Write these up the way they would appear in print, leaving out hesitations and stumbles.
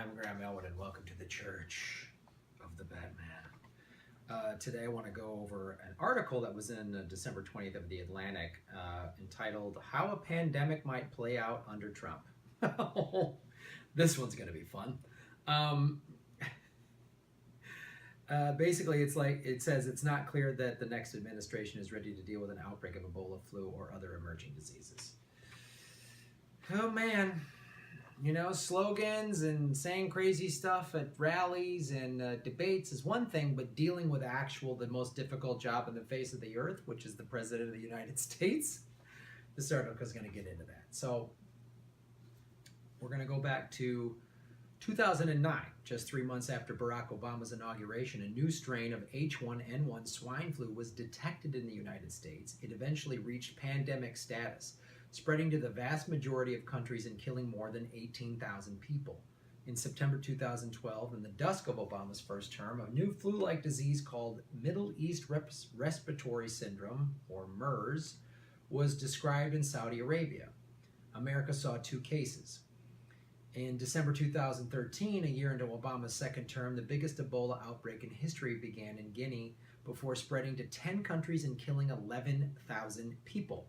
I'm Graham Elwood, and welcome to the Church of the Batman. Today I want to go over an article that was in December 20th of The Atlantic entitled, How a Pandemic Might Play Out Under Trump. This one's going to be fun. Basically, it says it's not clear that the next administration is ready to deal with an outbreak of Ebola, flu, or other emerging diseases. Oh man. You know, slogans and saying crazy stuff at rallies and debates is one thing, but dealing with the most difficult job on the face of the earth, which is the President of the United States, this article is going to get into that. So we're going to go back to 2009, just 3 months after Barack Obama's inauguration. A new strain of H1N1 swine flu was detected in the United States. It eventually reached pandemic status, spreading to the vast majority of countries and killing more than 18,000 people. In September 2012, in the dusk of Obama's first term, a new flu-like disease called Middle East Respiratory Syndrome, or MERS, was described in Saudi Arabia. America saw 2 cases. In December 2013, a year into Obama's second term, the biggest Ebola outbreak in history began in Guinea before spreading to 10 countries and killing 11,000 people.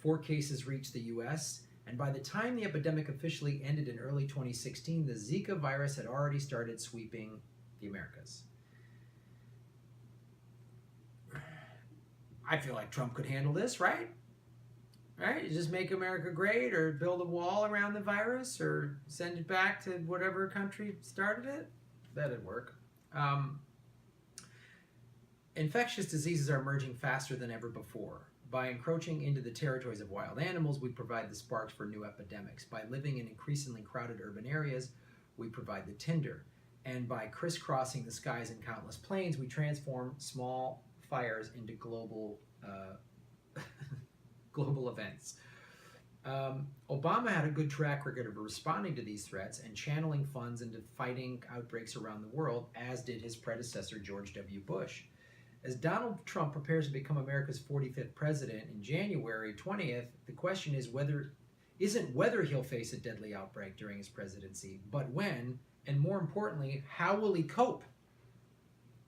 4 cases reached the U.S., and by the time the epidemic officially ended in early 2016, the Zika virus had already started sweeping the Americas. I feel like Trump could handle this, right? Right? You just make America great, or build a wall around the virus, or send it back to whatever country started it. That'd work. Infectious diseases are emerging faster than ever before. By encroaching into the territories of wild animals, we provide the sparks for new epidemics. By living in increasingly crowded urban areas, we provide the tinder. And by crisscrossing the skies in countless planes, we transform small fires into global events. Obama had a good track record of responding to these threats and channeling funds into fighting outbreaks around the world, as did his predecessor, George W. Bush. As Donald Trump prepares to become America's 45th president in January 20th, the question isn't whether he'll face a deadly outbreak during his presidency, but when, and more importantly, how will he cope?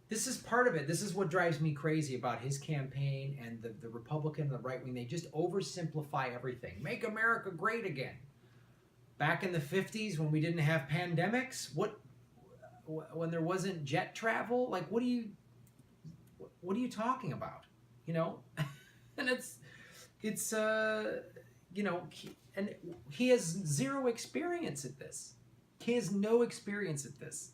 This is part of it. This is what drives me crazy about his campaign and the Republican and the right wing. They just oversimplify everything. Make America great again. Back in the 50s when we didn't have pandemics, when there wasn't jet travel, like what are you talking about? You know? And and he has zero experience at this. He has no experience at this.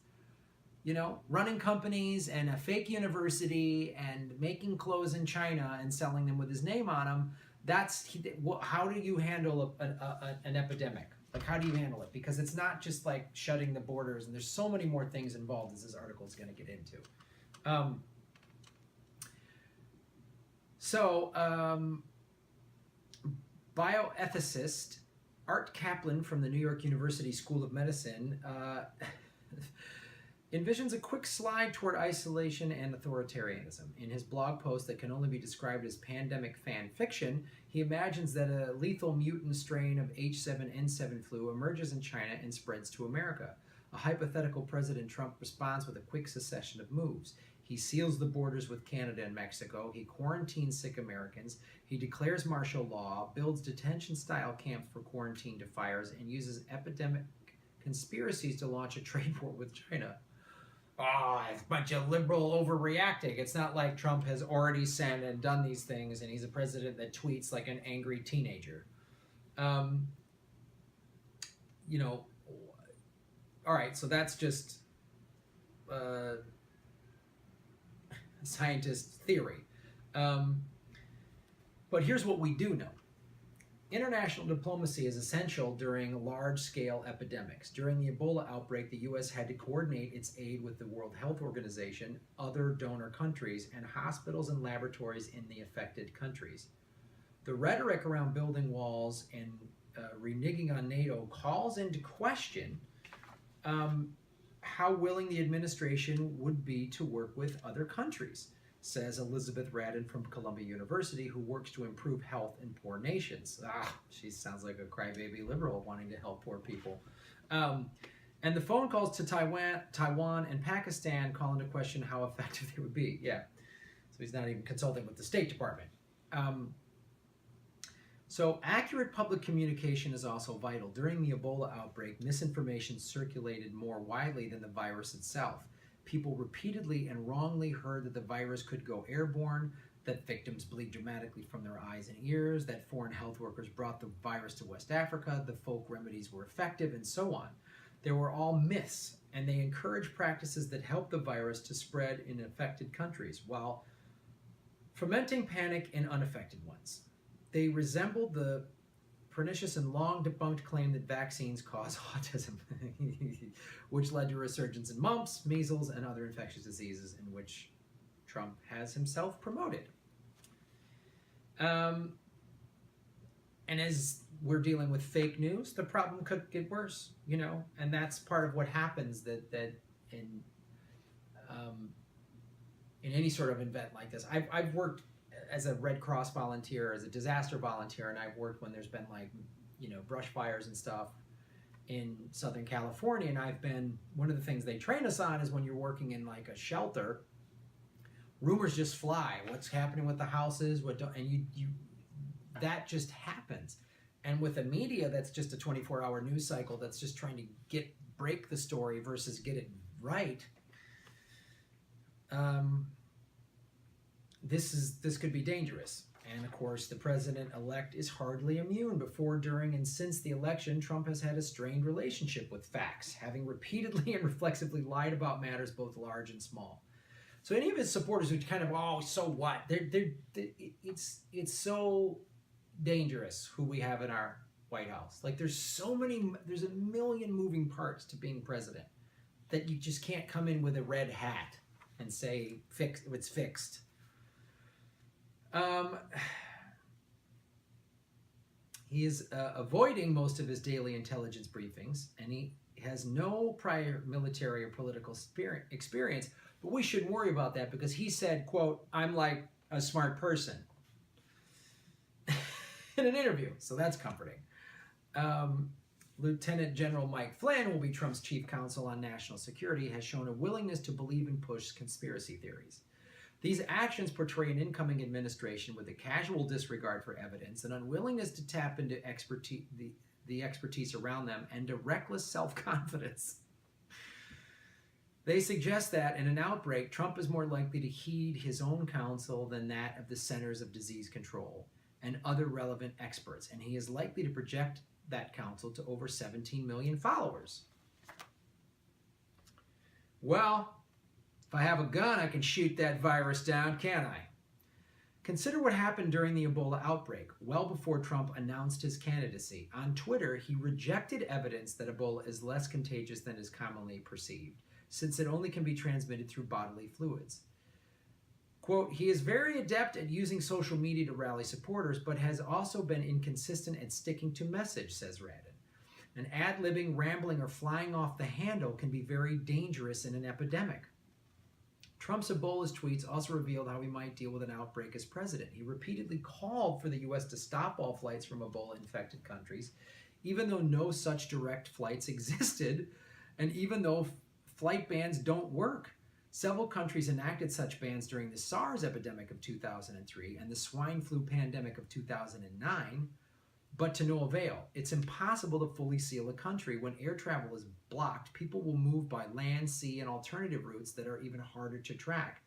You know, running companies and a fake university and making clothes in China and selling them with his name on them. How do you handle an epidemic? Like, how do you handle it? Because it's not just like shutting the borders, and there's so many more things involved as this article is going to get into. Bioethicist Art Kaplan from the New York University School of Medicine envisions a quick slide toward isolation and authoritarianism. In his blog post that can only be described as pandemic fan fiction, he imagines that a lethal mutant strain of H7N7 flu emerges in China and spreads to America. A hypothetical President Trump responds with a quick succession of moves. He seals the borders with Canada and Mexico. He quarantines sick Americans. He declares martial law, builds detention-style camps for quarantine defiers, and uses epidemic conspiracies to launch a trade war with China. It's a bunch of liberal overreacting. It's not like Trump has already sent and done these things, and he's a president that tweets like an angry teenager. All right, so that's just scientist theory. But here's what we do know. International diplomacy is essential during large-scale epidemics. During the Ebola outbreak, the U.S. had to coordinate its aid with the World Health Organization, other donor countries, and hospitals and laboratories in the affected countries. The rhetoric around building walls and reneging on NATO calls into question how willing the administration would be to work with other countries, says Elizabeth Radin from Columbia University, who works to improve health in poor nations. She sounds like a crybaby liberal wanting to help poor people. And the phone calls to Taiwan and Pakistan call into question how effective they would be. Yeah. So he's not even consulting with the State Department. So accurate public communication is also vital. During the Ebola outbreak, misinformation circulated more widely than the virus itself. People repeatedly and wrongly heard that the virus could go airborne, that victims bleed dramatically from their eyes and ears, that foreign health workers brought the virus to West Africa, the folk remedies were effective, and so on. They were all myths, and they encouraged practices that helped the virus to spread in affected countries, while fomenting panic in unaffected ones. They resembled the pernicious and long debunked claim that vaccines cause autism, which led to a resurgence in mumps, measles, and other infectious diseases in which Trump has himself promoted. And as we're dealing with fake news, the problem could get worse, and that's part of what happens that in any sort of event like this. I've worked as a Red Cross volunteer, as a disaster volunteer, and I've worked when there's been brush fires and stuff in Southern California, and I've been, one of the things they train us on is when you're working in like a shelter, rumors just fly. What's happening with the houses, that just happens. And with the media, that's just a 24-hour news cycle that's just trying to break the story versus get it right. This could be dangerous. And of course, the president-elect is hardly immune. Before, during, and since the election, Trump has had a strained relationship with facts, having repeatedly and reflexively lied about matters both large and small. So any of his supporters who kind of, oh, so what? It's so dangerous who we have in our White House. Like there's a million moving parts to being president that you just can't come in with a red hat and say it's fixed. He is avoiding most of his daily intelligence briefings, and he has no prior military or political experience, but we shouldn't worry about that because he said, quote, "I'm like a smart person," in an interview, so that's comforting. Lieutenant General Mike Flynn will be Trump's chief counsel on national security, has shown a willingness to believe and push conspiracy theories. These actions portray an incoming administration with a casual disregard for evidence, an unwillingness to tap into the expertise around them, and a reckless self-confidence. They suggest that in an outbreak, Trump is more likely to heed his own counsel than that of the Centers of Disease Control and other relevant experts, and he is likely to project that counsel to over 17 million followers. Well, if I have a gun, I can shoot that virus down, can't I? Consider what happened during the Ebola outbreak, well before Trump announced his candidacy. On Twitter, he rejected evidence that Ebola is less contagious than is commonly perceived, since it only can be transmitted through bodily fluids. Quote, "He is very adept at using social media to rally supporters, but has also been inconsistent at sticking to message," says Radin. And ad-libbing, rambling, or flying off the handle can be very dangerous in an epidemic. Trump's Ebola tweets also revealed how he might deal with an outbreak as president. He repeatedly called for the U.S. to stop all flights from Ebola-infected countries, even though no such direct flights existed, and even though flight bans don't work. Several countries enacted such bans during the SARS epidemic of 2003 and the swine flu pandemic of 2009, but to no avail. It's impossible to fully seal a country. When air travel is blocked, people will move by land, sea, and alternative routes that are even harder to track.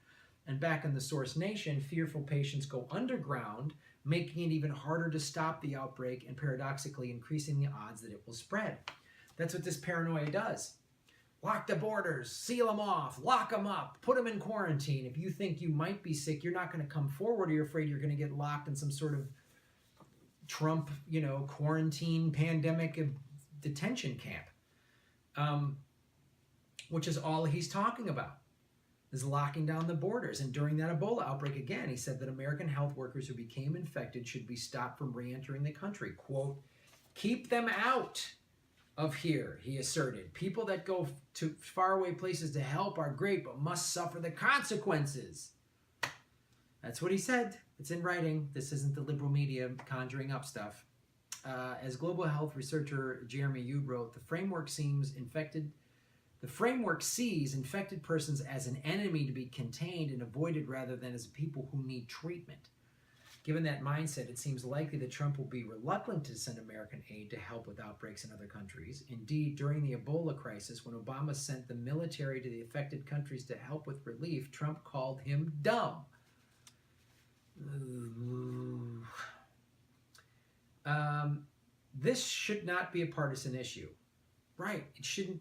And back in the source nation, fearful patients go underground, making it even harder to stop the outbreak and paradoxically increasing the odds that it will spread. That's what this paranoia does. Lock the borders, seal them off, lock them up, put them in quarantine. If you think you might be sick, you're not going to come forward, or you're afraid you're going to get locked in some sort of Trump, quarantine pandemic detention camp, which is all he's talking about, is locking down the borders. And during that Ebola outbreak, again, he said that American health workers who became infected should be stopped from re-entering the country. Quote, "Keep them out of here," he asserted. "People that go to faraway places to help are great, but must suffer the consequences." That's what he said. It's in writing. This isn't the liberal media conjuring up stuff. As global health researcher Jeremy Yu wrote, "The framework seems infected The framework sees infected persons as an enemy to be contained and avoided rather than as people who need treatment. Given that mindset, it seems likely that Trump will be reluctant to send American aid to help with outbreaks in other countries. Indeed, during the Ebola crisis, when Obama sent the military to the affected countries to help with relief, Trump called him dumb. This should not be a partisan issue. Right. It shouldn't.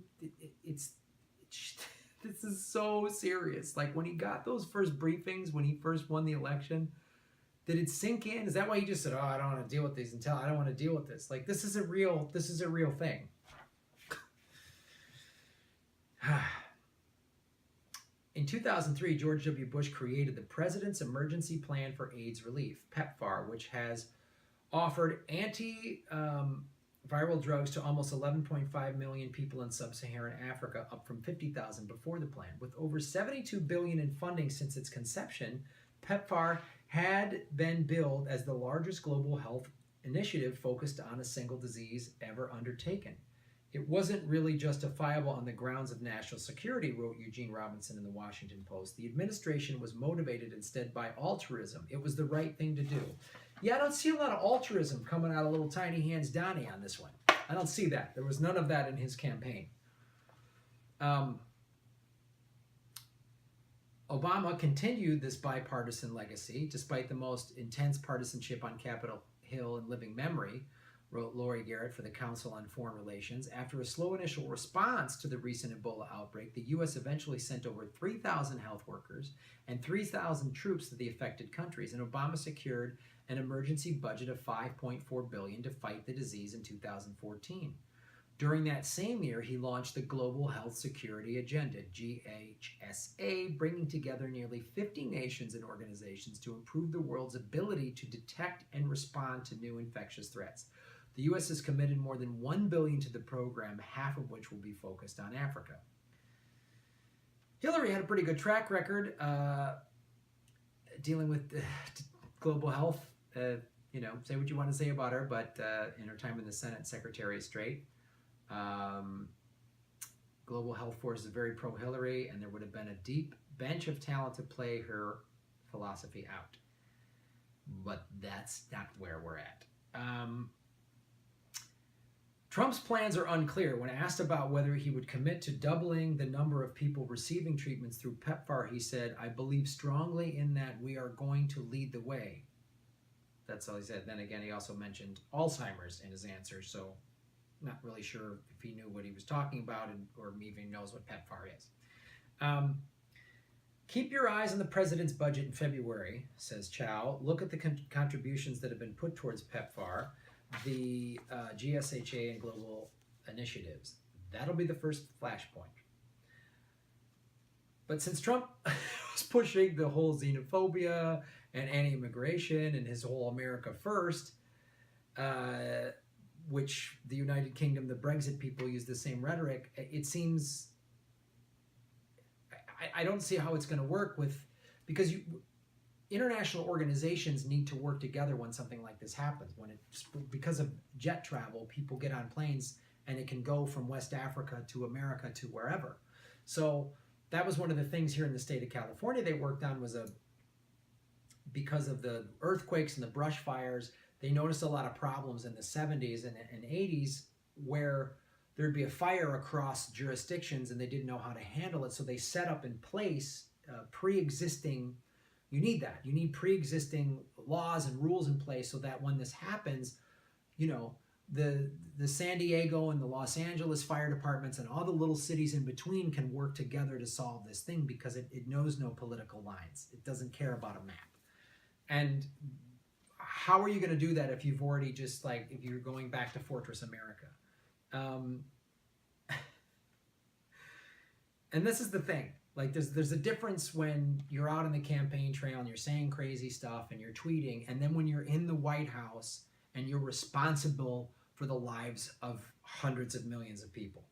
This is so serious. Like when he got those first briefings, when he first won the election, did it sink in? Is that why he just said, "Oh, I don't want to deal with these I don't want to deal with this"? Like this is a real thing. In 2003, George W. Bush created the President's Emergency Plan for AIDS Relief, PEPFAR, which has offered antiviral drugs to almost 11.5 million people in sub-Saharan Africa, up from 50,000 before the plan. With over $72 billion in funding since its conception, PEPFAR had been billed as the largest global health initiative focused on a single disease ever undertaken. It wasn't really justifiable on the grounds of national security, wrote Eugene Robinson in the Washington Post. The administration was motivated instead by altruism. It was the right thing to do. Yeah, I don't see a lot of altruism coming out of little tiny hands Donnie on this one. I don't see that. There was none of that in his campaign. Obama continued this bipartisan legacy, despite the most intense partisanship on Capitol Hill in living memory, wrote Lori Garrett for the Council on Foreign Relations. After a slow initial response to the recent Ebola outbreak, the U.S. eventually sent over 3,000 health workers and 3,000 troops to the affected countries, and Obama secured an emergency budget of $5.4 billion to fight the disease in 2014. During that same year, he launched the Global Health Security Agenda, GHSA, bringing together nearly 50 nations and organizations to improve the world's ability to detect and respond to new infectious threats. The U.S. has committed more than $1 billion to the program, half of which will be focused on Africa. Hillary had a pretty good track record dealing with global health. Say what you want to say about her, but in her time in the Senate, Secretary of State, Global Health Force is very pro-Hillary, and there would have been a deep bench of talent to play her philosophy out. But that's not where we're at. Trump's plans are unclear. When asked about whether he would commit to doubling the number of people receiving treatments through PEPFAR, he said, "I believe strongly in that we are going to lead the way." That's all he said. Then again, he also mentioned Alzheimer's in his answer, so not really sure if he knew what he was talking about or even knows what PEPFAR is. Keep your eyes on the president's budget in February, says Chow. Look at the contributions that have been put towards PEPFAR, the GSHA and global initiatives. That'll be the first flashpoint. But since Trump was pushing the whole xenophobia and anti-immigration and his whole America first, which the United Kingdom, the Brexit people use the same rhetoric, it seems, I don't see how it's going to work because international organizations need to work together when something like this happens. Because of jet travel, people get on planes and it can go from West Africa to America to wherever. So that was one of the things here in the state of California they worked on because of the earthquakes and the brush fires. They noticed a lot of problems in the 70s and 80s where there'd be a fire across jurisdictions and they didn't know how to handle it. So they set up in place pre-existing. You need that. You need pre-existing laws and rules in place so that when this happens, the San Diego and the Los Angeles fire departments and all the little cities in between can work together to solve this thing because it knows no political lines. It doesn't care about a map. And how are you going to do that if you've already if you're going back to Fortress America? And this is the thing. There's a difference when you're out on the campaign trail and you're saying crazy stuff and you're tweeting, and then when you're in the White House and you're responsible for the lives of hundreds of millions of people.